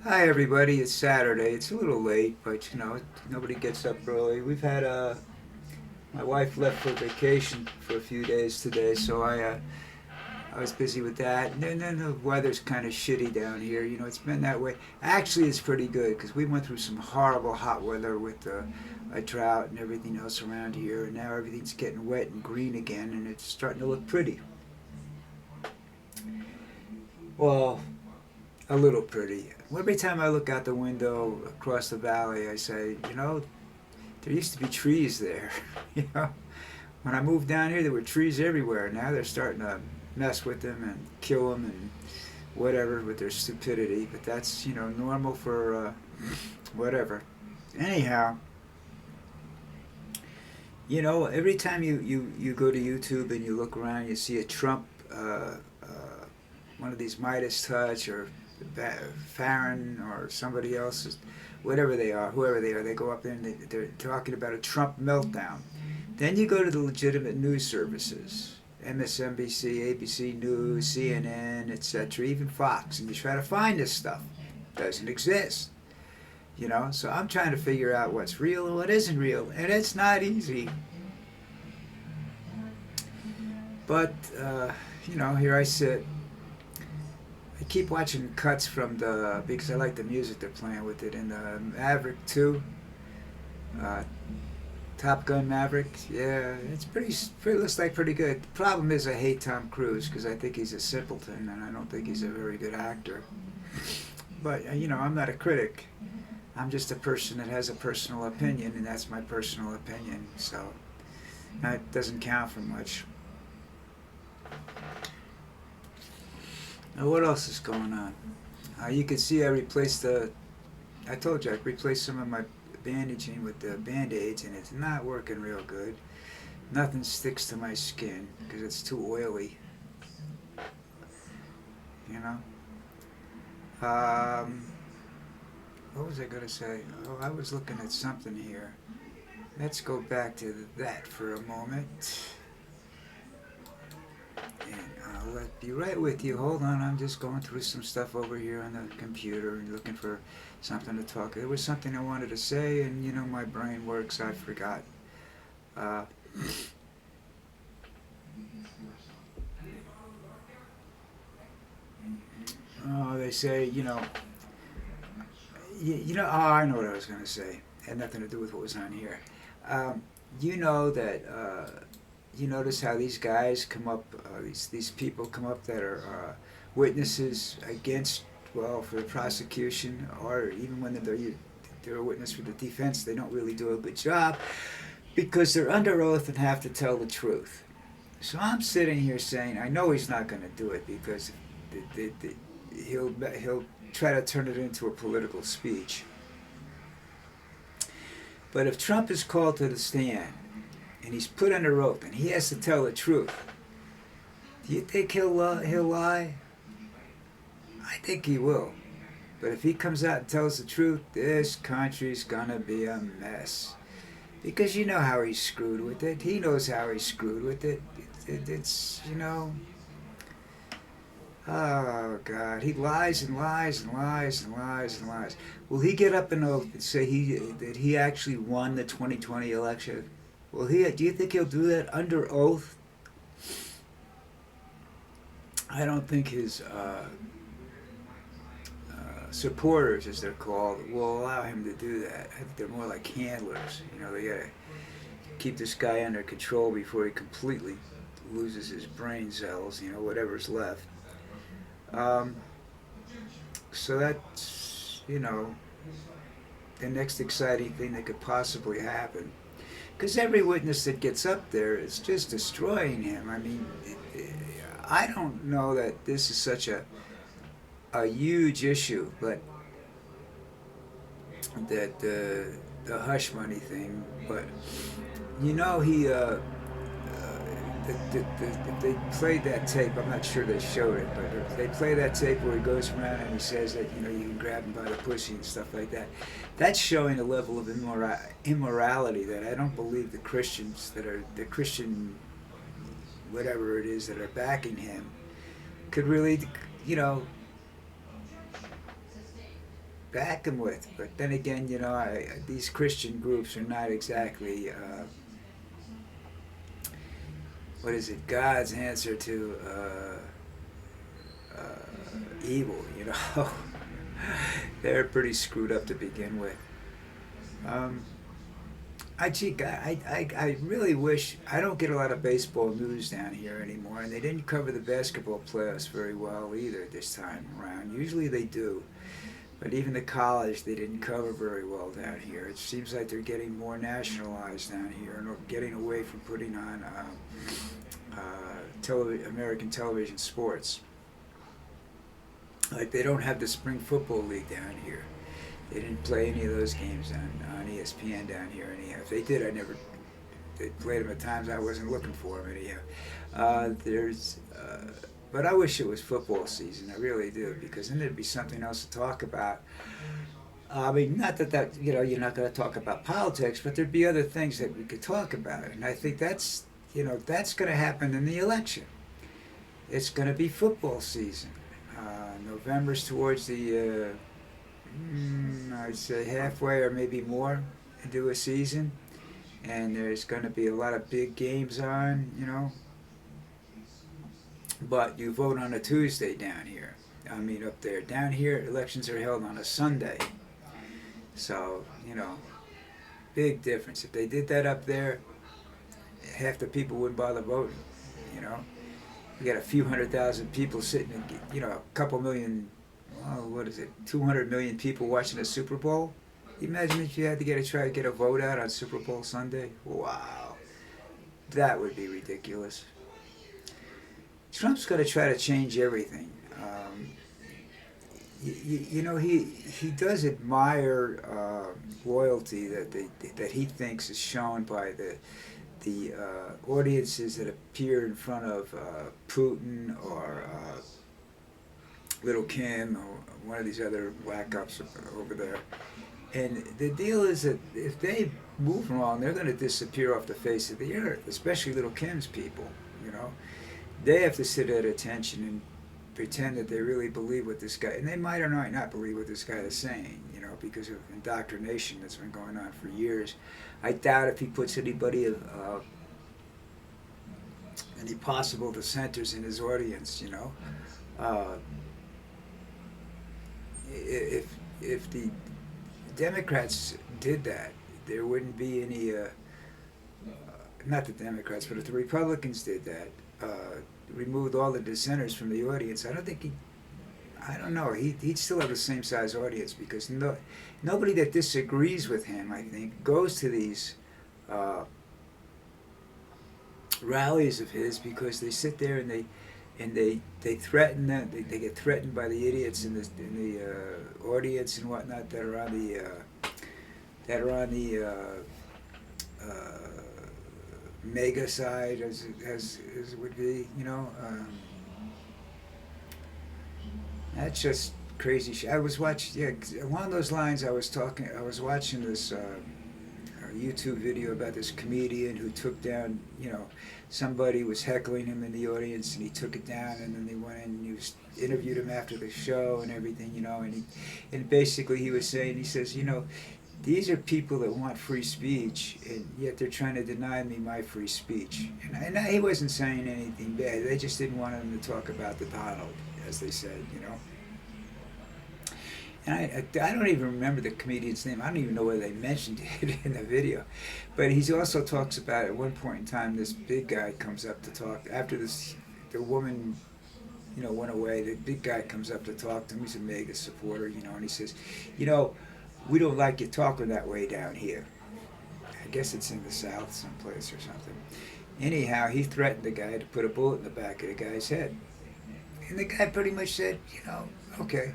Hi everybody, it's Saturday. It's a little late, but nobody gets up early. My wife left for vacation for a few days today, so I was busy with that. And then the weather's kind of shitty down here. It's been that way. Actually, it's pretty good because we went through some horrible hot weather with a drought and everything else around here, and now everything's getting wet and green again, and it's starting to look pretty. Well, a little pretty. Every time I look out the window across the valley, I say, there used to be trees there. you know, when I moved down here, there were trees everywhere. Now they're starting to mess with them and kill them and whatever with their stupidity. But that's normal for whatever. Anyhow, every time you go to YouTube and you look around, you see a Trump, one of these Midas Touch or Farron or somebody else, whatever they are, whoever they are, they go up there and they're talking about a Trump meltdown. Then you go to the legitimate news services, MSNBC, ABC News, CNN, etc., even Fox, and you try to find this stuff. It doesn't exist. So I'm trying to figure out what's real and what isn't real, and it's not easy. But, here I sit. I keep watching cuts from because I like the music they're playing with it in the Maverick 2. Uh, Top Gun Maverick, yeah, looks like pretty good. The problem is I hate Tom Cruise because I think he's a simpleton and I don't think he's a very good actor. But I'm not a critic. I'm just a person that has a personal opinion, and that's my personal opinion. So that doesn't count for much. Now, what else is going on? You can see I replaced the. I told you I replaced some of my bandaging with the band-aids, and it's not working real good. Nothing sticks to my skin because it's too oily. You know. What was I gonna say? Oh, I was looking at something here. Let's go back to that for a moment. And I'll be right with you. Hold on, I'm just going through some stuff over here on the computer and looking for something to talk. There was something I wanted to say, and my brain works. I forgot. Uh, oh, they say, Oh, I know what I was going to say. It had nothing to do with what was on here. You know that. You notice how these guys come up, these people come up that are witnesses against, well, for the prosecution, or even when they're a witness for the defense, they don't really do a good job because they're under oath and have to tell the truth. So I'm sitting here saying, I know he's not going to do it because he'll try to turn it into a political speech. But if Trump is called to the stand and he's put under oath and he has to tell the truth, do you think he'll lie? I think he will. But if he comes out and tells the truth, this country's gonna be a mess. Because you know how he's screwed with it. He knows how he's screwed with it. It's oh God, he lies and lies and lies and lies and lies. Will he get up an oath and say that he actually won the 2020 election? Will he? Do you think he'll do that under oath? I don't think his supporters, as they're called, will allow him to do that. I think they're more like handlers. They gotta keep this guy under control before he completely loses his brain cells. Whatever's left. Um, so that's the next exciting thing that could possibly happen. Because every witness that gets up there is just destroying him. I mean, I don't know that this is such a huge issue, but that the hush money thing. But he they played that tape. I'm not sure they showed it, but they play that tape where he goes around and he says that you can grab him by the pussy and stuff like that. That's showing a level of immorality that I don't believe the Christian whatever it is that are backing him could really back him with. But then again, you know, these Christian groups are not exactly, what is it, God's answer to evil, you know. They're pretty screwed up to begin with. I really wish, I don't get a lot of baseball news down here anymore, and they didn't cover the basketball playoffs very well either this time around. Usually they do, but even the college they didn't cover very well down here. It seems like they're getting more nationalized down here and getting away from putting on American television sports. Like they don't have the spring football league down here. They didn't play any of those games on ESPN down here anyhow. If they did, they played them at times I wasn't looking for them anyhow. But I wish it was football season. I really do, because then there'd be something else to talk about. I mean, not that you know, you're not going to talk about politics, but there'd be other things that we could talk about. And I think that's going to happen in the election. It's going to be football season. November's towards the I'd say halfway or maybe more into a season, and there's going to be a lot of big games on, you know. But you vote on a Tuesday down here. I mean, up there. Down here, elections are held on a Sunday. So, you know, big difference. If they did that up there, half the people wouldn't bother voting, you know. You got a few 100,000 people sitting, you know, a couple million, what is it, 200 million people watching a Super Bowl? Imagine if you had to try to get a vote out on Super Bowl Sunday. Wow. That would be ridiculous. Trump's going to try to change everything. You know, he does admire loyalty that he thinks is shown by the audiences that appear in front of Putin or Little Kim or one of these other whack-ups over there. And the deal is that if they move wrong, they're going to disappear off the face of the earth, especially Little Kim's people, you know. They have to sit at attention and pretend that they really believe what this guy, and they might or might not believe what this guy is saying, you know, because of indoctrination that's been going on for years. I doubt if he puts anybody of any possible dissenters in his audience, you know. If the Democrats did that, there wouldn't be any, not the Democrats, but if the Republicans did that, removed all the dissenters from the audience, I don't think I don't know, he'd still have the same size audience, because nobody that disagrees with him, I think, goes to these rallies of his, because they sit there and they threaten them. They get threatened by the idiots in the audience and whatnot that are on the mega side, as it would be, you know. That's just crazy shit. I was along those lines. I was watching this YouTube video about this comedian who took down, you know, somebody was heckling him in the audience, and he took it down, and then they went in and interviewed him after the show and everything, you know, and basically he was saying, he says, you know, these are people that want free speech, and yet they're trying to deny me my free speech. And he wasn't saying anything bad. They just didn't want him to talk about the Donald, as they said, you know. And I don't even remember the comedian's name. I don't even know whether they mentioned it in the video. But he also talks about, at one point in time, this big guy comes up to talk. After the woman, you know, went away, the big guy comes up to talk to him. He's a mega supporter, you know, and he says, you know, we don't like you talking that way down here. I guess it's in the South someplace or something. Anyhow, he threatened the guy to put a bullet in the back of the guy's head. And the guy pretty much said, you know, okay.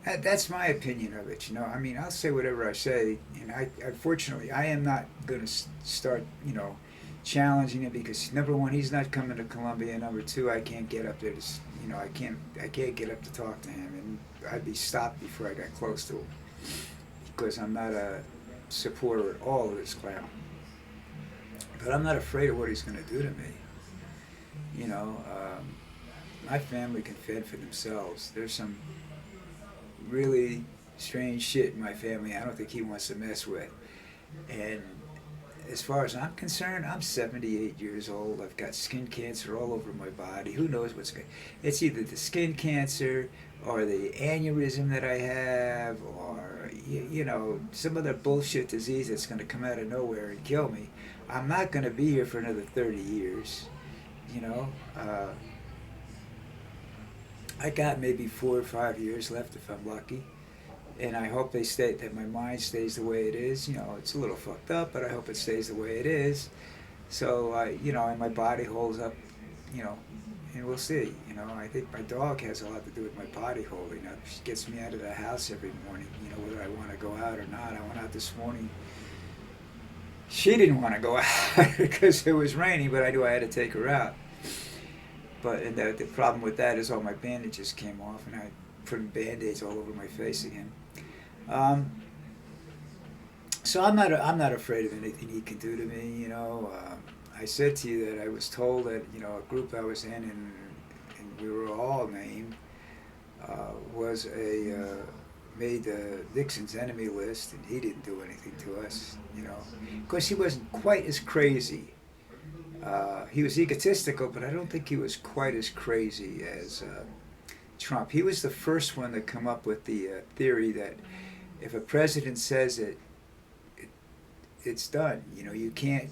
That's my opinion of it, you know. I mean, I'll say whatever I say, and unfortunately, I am not going to start, you know, challenging him, because number one, he's not coming to Columbia. Number two, I can't get up there to, you know, I can't get up to talk to him, and I'd be stopped before I got close to him, because I'm not a supporter at all of this clown. But I'm not afraid of what he's going to do to me. You know, my family can fend for themselves. There's some really strange shit in my family I don't think he wants to mess with. And as far as I'm concerned, I'm 78 years old. I've got skin cancer all over my body. Who knows what's going? It's either the skin cancer or the aneurysm that I have, or you know, some other bullshit disease that's going to come out of nowhere and kill me. I'm not going to be here for another 30 years. You know, I got maybe 4 or 5 years left if I'm lucky. And I hope that my mind stays the way it is. You know, it's a little fucked up, but I hope it stays the way it is. So, you know, and my body holds up, you know, and we'll see. You know, I think my dog has a lot to do with my body holding up. She gets me out of the house every morning, you know, whether I want to go out or not. I went out this morning. She didn't want to go out because it was raining, but I knew I had to take her out. But and the problem with that is all my bandages came off, and I put Band-Aids all over my face again. So I'm not afraid of anything he can do to me. You know, I said to you that I was told that, you know, a group I was in and we were all named was made Nixon's enemy list, and he didn't do anything to us. You know, of course he wasn't quite as crazy. He was egotistical, but I don't think he was quite as crazy as Trump. He was the first one to come up with the theory that if a president says it, it's done. You know, you can't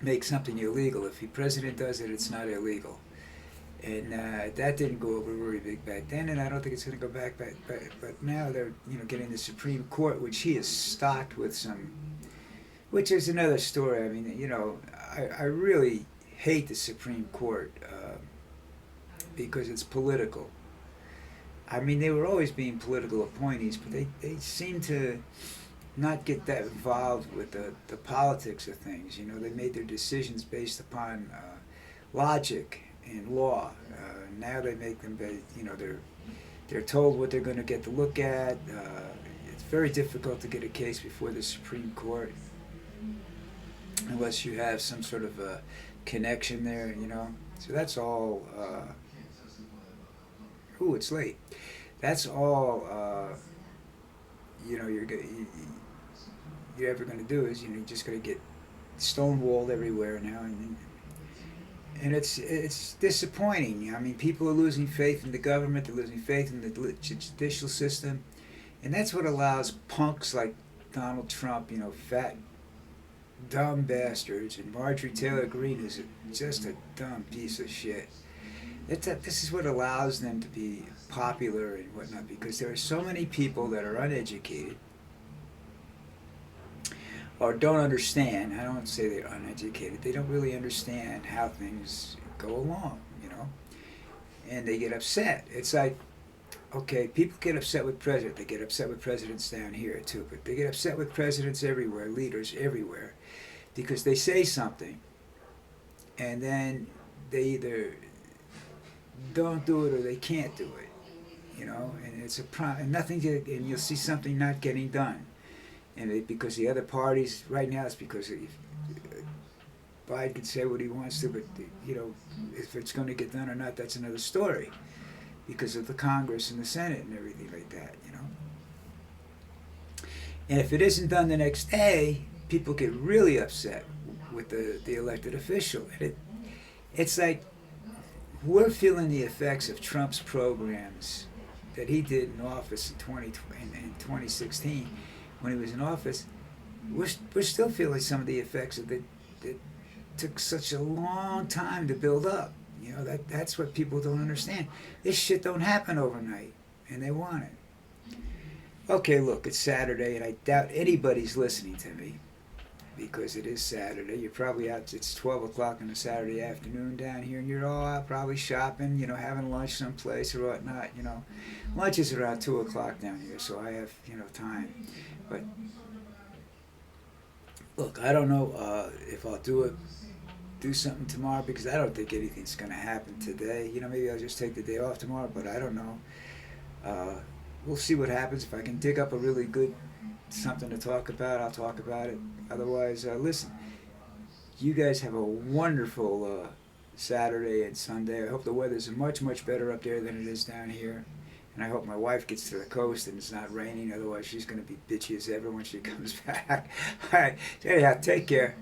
make something illegal. If the president does it, it's not illegal. And that didn't go over very big back then, and I don't think it's going to go back. But now they're, you know, getting the Supreme Court, which he is stocked with some, which is another story. I mean, you know, I really hate the Supreme Court because it's political. I mean, they were always being political appointees, but they seem to not get that involved with the politics of things. You know, they made their decisions based upon logic and law. Now they make them, you know, they're told what they're going to get to look at. It's very difficult to get a case before the Supreme Court unless you have some sort of a connection there, you know. So that's all. Ooh, it's late. That's all. You know, you're ever going to do is, you know, you're just going to get stonewalled everywhere now, and it's disappointing. I mean, people are losing faith in the government. They're losing faith in the judicial system, and that's what allows punks like Donald Trump, you know, fat, dumb bastards, and Marjorie Taylor Greene is just a dumb piece of shit. This is what allows them to be popular and whatnot, because there are so many people that are uneducated or don't understand. I don't say they're uneducated. They don't really understand how things go along, you know, and they get upset. It's like, okay, people get upset with presidents. They get upset with presidents down here too, but they get upset with presidents everywhere, leaders everywhere, because they say something and then they either don't do it or they can't do it, you know, and it's and and you'll see something not getting done, and because the other parties right now, it's because Biden can say what he wants to, but you know, if it's going to get done or not, that's another story, because of the Congress and the Senate and everything like that, you know. And if it isn't done the next day, people get really upset with the elected official, and it's like, we're feeling the effects of Trump's programs that he did in office in 2016 when he was in office. We're still feeling some of the effects of it that took such a long time to build up. You know, that's what people don't understand. This shit don't happen overnight, and they want it. Okay, look, it's Saturday, and I doubt anybody's listening to me, because it is Saturday. You're probably out, it's 12 o'clock on a Saturday afternoon down here, and you're all out probably shopping, you know, having lunch someplace or whatnot, you know. Lunch is around 2 o'clock down here, so I have, you know, time. But, look, I don't know if I'll do something tomorrow, because I don't think anything's going to happen today. You know, maybe I'll just take the day off tomorrow, but I don't know. We'll see what happens. If I can dig up a really good something to talk about, I'll talk about it. Otherwise, listen, you guys have a wonderful Saturday and Sunday. I hope the weather's much, much better up there than it is down here. And I hope my wife gets to the coast and it's not raining. Otherwise, she's going to be bitchy as ever when she comes back. All right. Anyhow, take care.